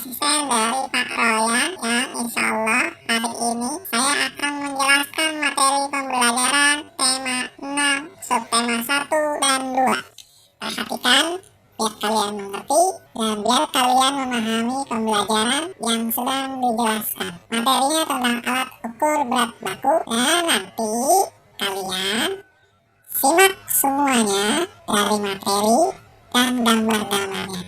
asisten dari Pak Royan yang insya Allah hari ini saya akan menjelaskan materi pembelajaran tema 6, subtema 1 dan 2. Perhatikan biar kalian mengerti dan biar kalian memahami pembelajaran yang sedang dijelaskan. Materinya tentang alat ukur berat baku dan nanti kalian simak semuanya dari materi dan gambar-gambarnya.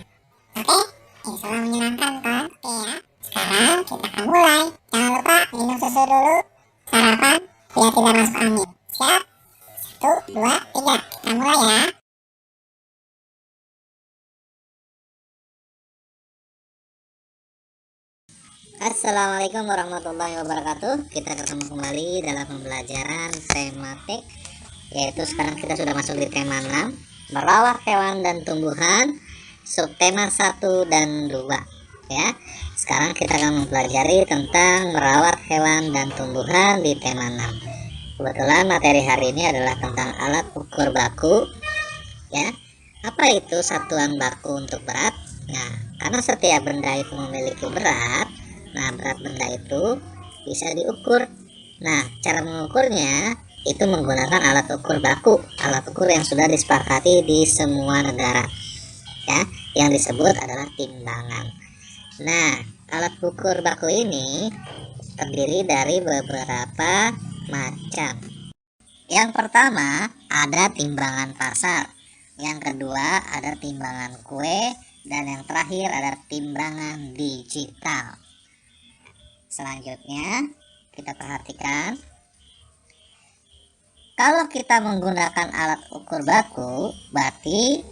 Oke? Insya Allah menyenangkan kan? Oke ya. Sekarang kita akan mulai. Jangan lupa minum susu dulu, sarapan biar tidak masuk angin. Siap? 1, 2, 3. Kita mulai ya. Assalamualaikum warahmatullahi wabarakatuh. Kita ketemu kembali dalam pembelajaran tematik, yaitu sekarang kita sudah masuk di tema 6, merawat hewan dan tumbuhan, subtema 1 dan 2 ya. Sekarang kita akan mempelajari tentang merawat hewan dan tumbuhan di tema 6. Kebetulan materi hari ini adalah tentang alat ukur baku ya. Apa itu satuan baku untuk berat? Nah, karena setiap benda itu memiliki berat, nah berat benda itu bisa diukur. Nah, cara mengukurnya itu menggunakan alat ukur baku, alat ukur yang sudah disepakati di semua negara ya, yang disebut adalah timbangan. Nah, alat ukur baku ini terdiri dari beberapa macam. Yang pertama ada timbangan pasar, yang kedua ada timbangan kue, dan yang terakhir ada timbangan digital. Selanjutnya kita perhatikan, kalau kita menggunakan alat ukur baku, berarti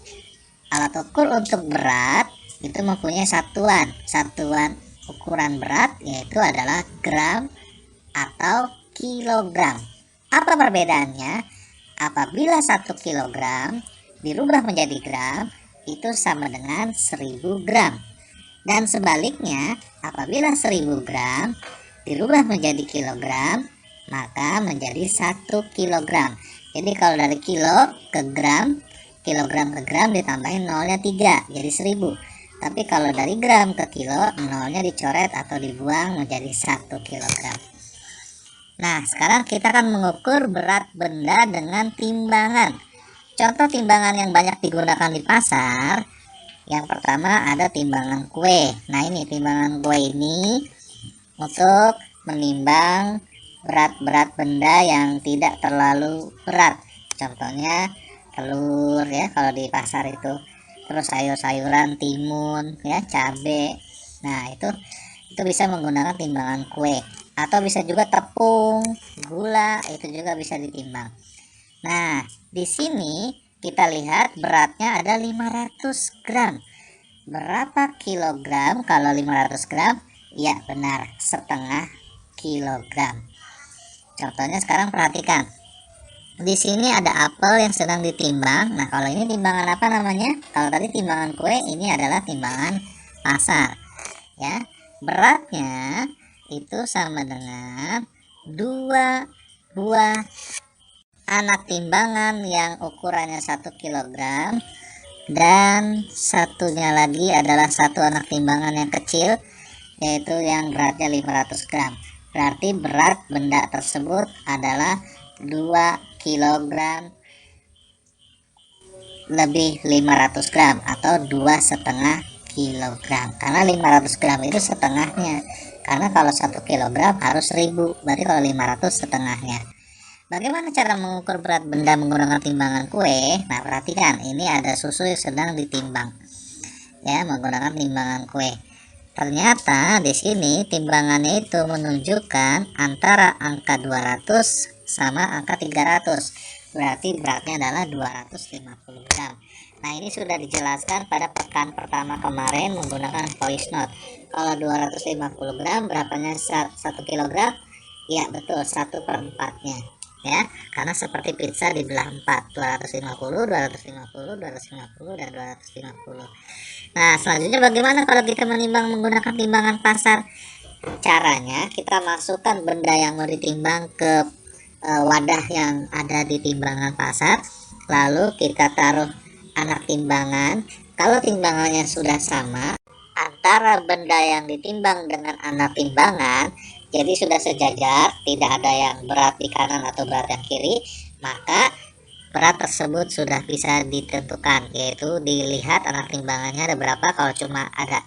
alat ukur untuk berat itu mempunyai satuan ukuran berat, yaitu adalah gram atau kilogram. Apa perbedaannya? Apabila 1 kilogram dirubah menjadi gram, itu sama dengan 1000 gram. Dan sebaliknya, apabila 1000 gram dirubah menjadi kilogram, maka menjadi 1 kilogram. Jadi kalau dari kilo ke gram, kilogram ke gram ditambahin nolnya 3, jadi 1000. Tapi kalau dari gram ke kilo, nolnya dicoret atau dibuang menjadi 1 kilogram. Nah, sekarang kita akan mengukur berat benda dengan timbangan. Contoh timbangan yang banyak digunakan di pasar, yang pertama ada timbangan kue. Nah, ini timbangan kue ini untuk menimbang berat-berat benda yang tidak terlalu berat. Contohnya telur ya, kalau di pasar itu. Terus sayur-sayuran, timun ya, cabai. Nah, itu bisa menggunakan timbangan kue. Atau bisa juga tepung, gula, itu juga bisa ditimbang. Nah, di sini kita lihat beratnya ada 500 gram. Berapa kilogram kalau 500 gram? Ya benar, setengah kilogram. Contohnya sekarang perhatikan. Di sini ada apel yang sedang ditimbang. Nah, kalau ini timbangan apa namanya? Kalau tadi timbangan kue, ini adalah timbangan pasar. Ya, beratnya itu sama dengan 2 buah anak timbangan yang ukurannya 1 kilogram, dan satunya lagi adalah satu anak timbangan yang kecil, yaitu yang beratnya 500 gram. Berarti berat benda tersebut adalah 2 kilogram lebih 500 gram atau 2,5 kilogram. Karena 500 gram itu setengahnya. Karena kalau 1 kilogram harus 1000, berarti kalau 500 setengahnya. Bagaimana cara mengukur berat benda menggunakan timbangan kue? Nah, perhatikan, ini ada susu yang sedang ditimbang ya, menggunakan timbangan kue. Ternyata di sini timbangannya itu menunjukkan antara angka 200 sama angka 300. Berarti beratnya adalah 250 gram. Nah, ini sudah dijelaskan pada pekan pertama kemarin menggunakan voice note. Kalau 250 gram berapanya 1 kilogram? Ya betul, 1/4-nya ya, karena seperti pizza dibelah 4, 250, 250, 250, dan 250. Nah, selanjutnya bagaimana kalau kita menimbang menggunakan timbangan pasar? Caranya kita masukkan benda yang mau ditimbang ke wadah yang ada di timbangan pasar, lalu kita taruh anak timbangan. Kalau timbangannya sudah sama, antara benda yang ditimbang dengan anak timbangan, jadi sudah sejajar, tidak ada yang berat di kanan atau berat yang kiri, maka berat tersebut sudah bisa ditentukan, yaitu dilihat anak timbangannya ada berapa. Kalau cuma ada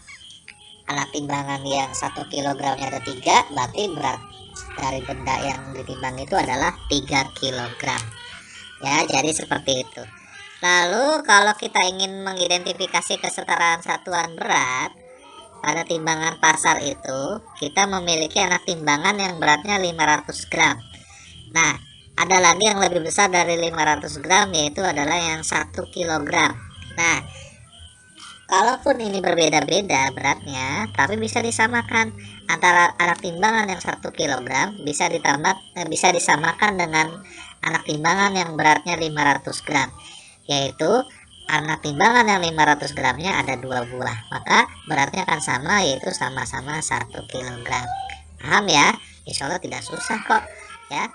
anak timbangan yang 1 kilogramnya ada 3, berarti berat dari benda yang ditimbang itu adalah 3 kilogram. Ya, jadi seperti itu. Lalu kalau kita ingin mengidentifikasi kesetaraan satuan berat, pada timbangan pasar itu kita memiliki anak timbangan yang beratnya 500 gram. Nah, ada lagi yang lebih besar dari 500 gram, yaitu adalah yang 1 kilogram. Nah, kalaupun ini berbeda-beda beratnya, tapi bisa disamakan antara anak timbangan yang 1 kilogram bisa disamakan dengan anak timbangan yang beratnya 500 gram, yaitu anak timbangan yang 500 gramnya ada 2 buah, maka beratnya akan sama, yaitu sama-sama 1 kilogram. Paham ya? Insya Allah tidak susah kok ya.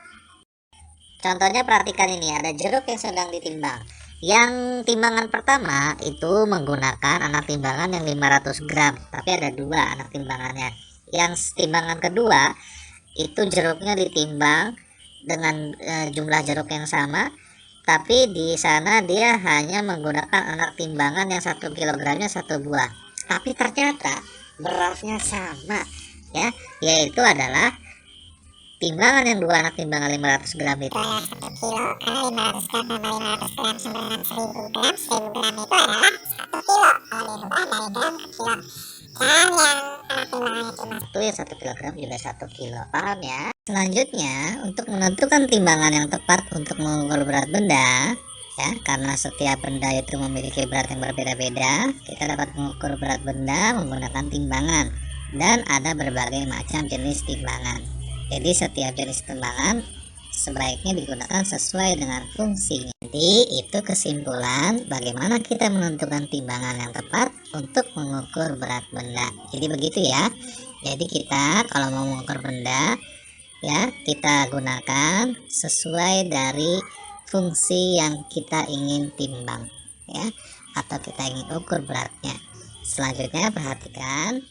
Contohnya perhatikan ini, ada jeruk yang sedang ditimbang. Yang timbangan pertama itu menggunakan anak timbangan yang 500 gram, tapi ada 2 anak timbangannya. Yang timbangan kedua itu jeruknya ditimbang dengan jumlah jeruk yang sama, tapi di sana dia hanya menggunakan anak timbangan yang 1 kilogramnya 1 buah. Tapi ternyata beratnya sama ya, yaitu adalah timbangan yang 2 anak timbangan 500 gram itu adalah 1 kilo, karena 500 gram tambah 500 gram sama dengan 1000 gram. 1000 gram itu adalah 1 kilo kalau diubah dari gram ke kilo. Dan yang anak timbangan itu yang 1 kilogram juga 1 kilo. Paham ya? Selanjutnya, untuk menentukan timbangan yang tepat untuk mengukur berat benda, ya, karena setiap benda itu memiliki berat yang berbeda-beda, kita dapat mengukur berat benda menggunakan timbangan, dan ada berbagai macam jenis timbangan. Jadi setiap jenis timbangan sebaiknya digunakan sesuai dengan fungsinya. Jadi itu kesimpulan bagaimana kita menentukan timbangan yang tepat untuk mengukur berat benda. Jadi begitu ya. Jadi kita kalau mau mengukur benda ya, kita gunakan sesuai dari fungsi yang kita ingin timbang ya, atau kita ingin ukur beratnya. Selanjutnya perhatikan.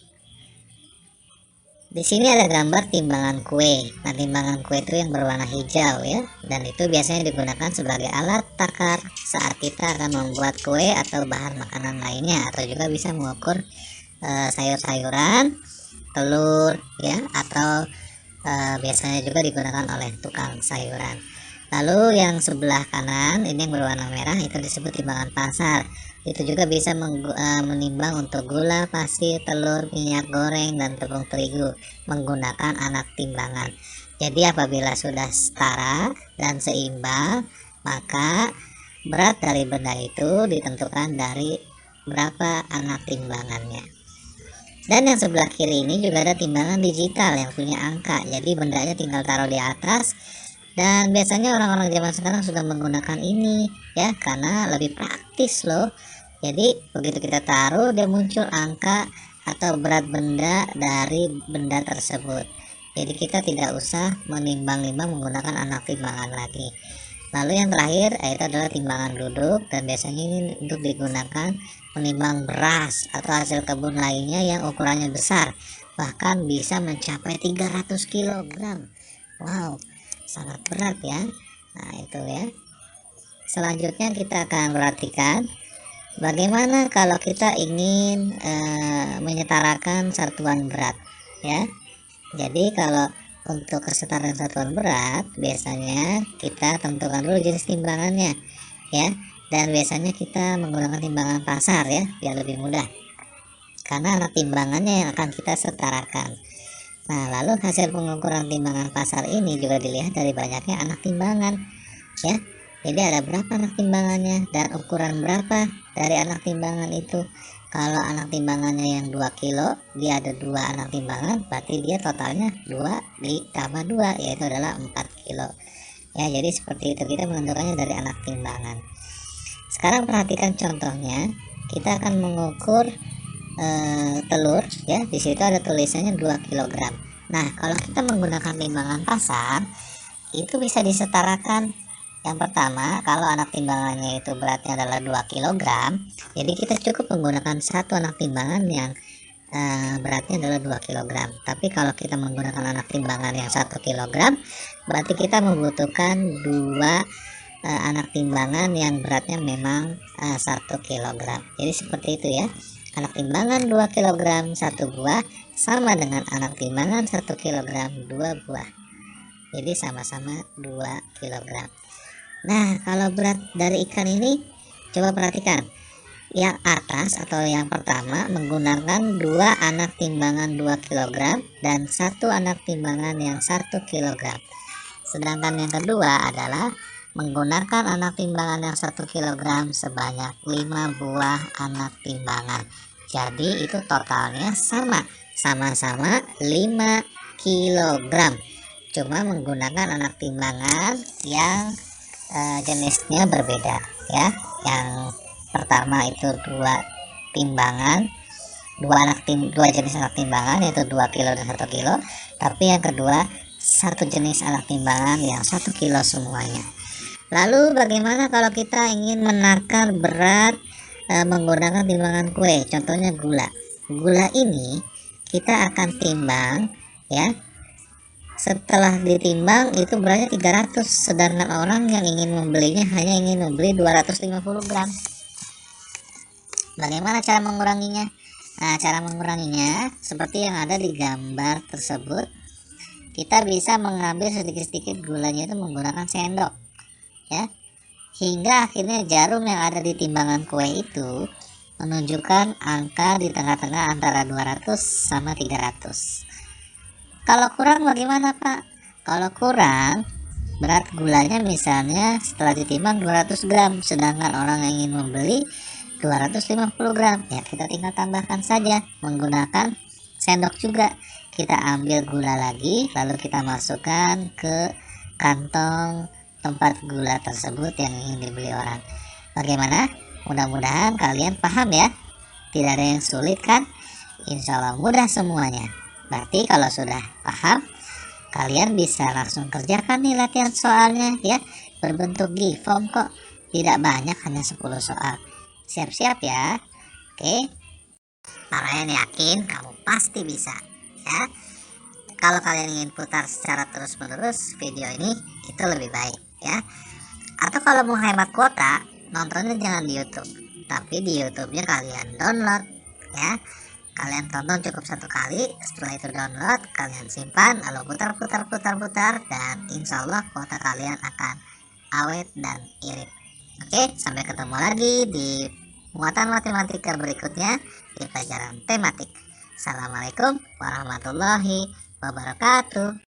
Di sini ada gambar timbangan kue. Nah, timbangan kue itu yang berwarna hijau ya, dan itu biasanya digunakan sebagai alat takar saat kita akan membuat kue atau bahan makanan lainnya, atau juga bisa mengukur sayur-sayuran, telur ya, atau biasanya juga digunakan oleh tukang sayuran. Lalu yang sebelah kanan ini yang berwarna merah itu disebut timbangan pasar. Itu juga bisa menimbang untuk gula, pasir, telur, minyak goreng, dan tepung terigu menggunakan anak timbangan. Jadi apabila sudah setara dan seimbang, maka berat dari benda itu ditentukan dari berapa anak timbangannya. Dan yang sebelah kiri ini juga ada timbangan digital yang punya angka. Jadi bendanya tinggal taruh di atas, dan biasanya orang-orang zaman sekarang sudah menggunakan ini ya, karena lebih praktis loh. Jadi begitu kita taruh, dia muncul angka atau berat benda dari benda tersebut. Jadi kita tidak usah menimbang-nimbang menggunakan anak timbangan lagi. Lalu yang terakhir yaitu adalah timbangan duduk, dan biasanya ini untuk digunakan menimbang beras atau hasil kebun lainnya yang ukurannya besar, bahkan bisa mencapai 300 kg. Wow, sangat berat ya. Nah itu ya. Selanjutnya kita akan perhatikan bagaimana kalau kita ingin menyetarakan satuan berat ya. Jadi kalau untuk kesetaraan satuan berat biasanya kita tentukan dulu jenis timbangannya ya, dan biasanya kita menggunakan timbangan pasar ya, biar lebih mudah karena anak timbangannya yang akan kita setarakan. Nah, lalu hasil pengukuran timbangan pasar ini juga dilihat dari banyaknya anak timbangan ya. Jadi ada berapa anak timbangannya dan ukuran berapa dari anak timbangan itu. Kalau anak timbangannya yang 2 kilo, dia ada 2 anak timbangan, berarti dia totalnya 2 ditambah 2, yaitu adalah 4 kilo. Ya, jadi seperti itu kita menentukannya dari anak timbangan. Sekarang perhatikan contohnya, kita akan mengukur telur ya. Di situ ada tulisannya 2 kg. Nah, kalau kita menggunakan timbangan pasar, itu bisa disetarakan. Yang pertama, kalau anak timbangannya itu beratnya adalah 2 kg, jadi kita cukup menggunakan satu anak timbangan yang beratnya adalah 2 kg. Tapi kalau kita menggunakan anak timbangan yang 1 kg, berarti kita membutuhkan 2 anak timbangan yang beratnya memang 1 kg. Jadi seperti itu ya. Anak timbangan 2 kg 1 buah sama dengan anak timbangan 1 kg 2 buah. Jadi sama-sama 2 kg. Nah, kalau berat dari ikan ini coba perhatikan. Yang atas atau yang pertama menggunakan 2 anak timbangan 2 kg dan 1 anak timbangan yang 1 kg. Sedangkan yang kedua adalah menggunakan anak timbangan yang 1 kg sebanyak 5 buah anak timbangan. Jadi itu totalnya sama-sama 5 kg. Cuma menggunakan anak timbangan yang jenisnya berbeda ya. Yang pertama itu 2 timbangan, 2 jenis anak timbangan, yaitu 2 kilo dan 1 kilo. Tapi yang kedua 1 jenis anak timbangan yang 1 kilo semuanya. Lalu bagaimana kalau kita ingin menakar berat menggunakan timbangan kue? Contohnya gula. Gula ini kita akan timbang ya. Setelah ditimbang itu beratnya 300, sedangkan orang yang ingin membelinya hanya ingin membeli 250 gram. Bagaimana cara menguranginya? Nah, cara menguranginya seperti yang ada di gambar tersebut. Kita bisa mengambil sedikit-sedikit gulanya itu menggunakan sendok ya, hingga akhirnya jarum yang ada di timbangan kue itu menunjukkan angka di tengah-tengah antara 200 sama 300. Kalau kurang bagaimana Pak? Kalau kurang, berat gulanya misalnya setelah ditimbang 200 gram, sedangkan orang yang ingin membeli 250 gram, ya kita tinggal tambahkan saja menggunakan sendok juga. Kita ambil gula lagi, lalu kita masukkan ke kantong tempat gula tersebut yang ingin dibeli orang. Bagaimana? Mudah-mudahan kalian paham ya. Tidak ada yang sulit kan? Insya Allah mudah semuanya. Berarti kalau sudah paham, kalian bisa langsung kerjakan nih latihan soalnya ya. Berbentuk G-form kok, tidak banyak, hanya 10 soal. Siap-siap ya. Oke. Kalian yakin kamu pasti bisa ya. Kalau kalian ingin putar secara terus-menerus video ini, itu lebih baik ya. Atau kalau mau hemat kuota, nontonnya jangan di YouTube, tapi di YouTube-nya kalian download ya. Kalian tonton cukup 1 kali, setelah itu download, kalian simpan, lalu putar, dan insya Allah kuota kalian akan awet dan irit. Oke, sampai ketemu lagi di muatan matematika berikutnya di pelajaran tematik. Assalamualaikum warahmatullahi wabarakatuh.